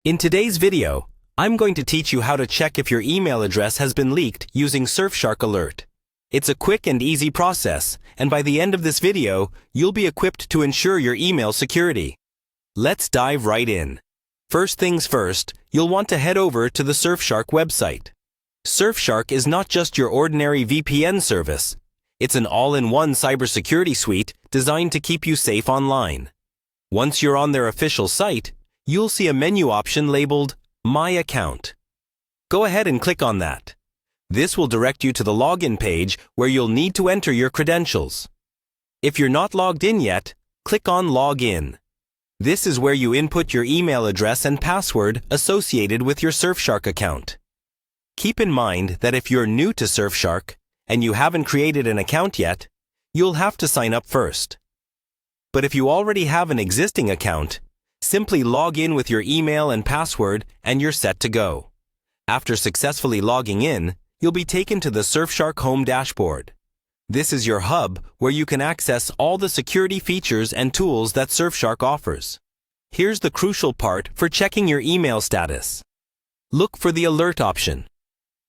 In today's video, I'm going to teach you how to check if your email address has been leaked using Surfshark Alert. It's a quick and easy process, and by the end of this video, you'll be equipped to ensure your email security. Let's dive right in. First things first, you'll want to head over to the Surfshark website. Surfshark is not just your ordinary VPN service. It's an all-in-one cybersecurity suite designed to keep you safe online. Once you're on their official site, you'll see a menu option labeled My Account. Go ahead and click on that. This will direct you to the login page where you'll need to enter your credentials. If you're not logged in yet, click on Log In. This is where you input your email address and password associated with your Surfshark account. Keep in mind that if you're new to Surfshark and you haven't created an account yet, you'll have to sign up first. But if you already have an existing account, simply log in with your email and password and you're set to go. After successfully logging in, you'll be taken to the Surfshark home dashboard. This is your hub where you can access all the security features and tools that Surfshark offers. Here's the crucial part for checking your email status. Look for the Alert option.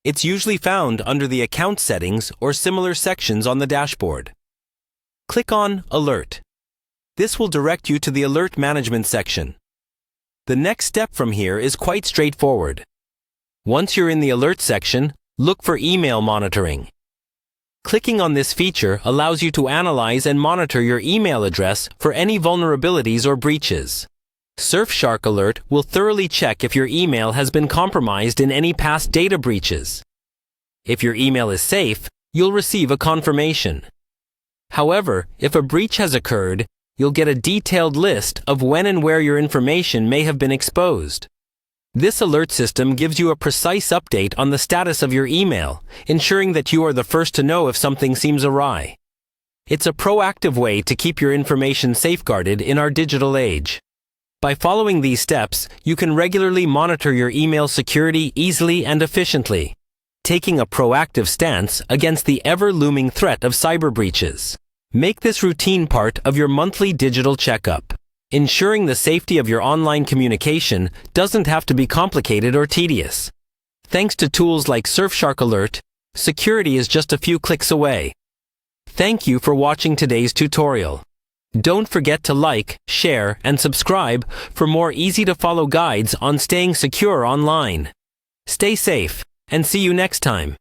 It's usually found under the Account Settings or similar sections on the dashboard. Click on Alert. This will direct you to the Alert Management section. The next step from here is quite straightforward. Once you're in the Alert section, look for Email Monitoring. Clicking on this feature allows you to analyze and monitor your email address for any vulnerabilities or breaches. Surfshark Alert will thoroughly check if your email has been compromised in any past data breaches. If your email is safe, you'll receive a confirmation. However, if a breach has occurred, you'll get a detailed list of when and where your information may have been exposed. This alert system gives you a precise update on the status of your email, ensuring that you are the first to know if something seems awry. It's a proactive way to keep your information safeguarded in our digital age. By following these steps, you can regularly monitor your email security easily and efficiently, taking a proactive stance against the ever-looming threat of cyber breaches. Make this routine part of your monthly digital checkup. Ensuring the safety of your online communication doesn't have to be complicated or tedious. Thanks to tools like Surfshark Alert, security is just a few clicks away. Thank you for watching today's tutorial. Don't forget to like, share, and subscribe for more easy-to-follow guides on staying secure online. Stay safe, and see you next time.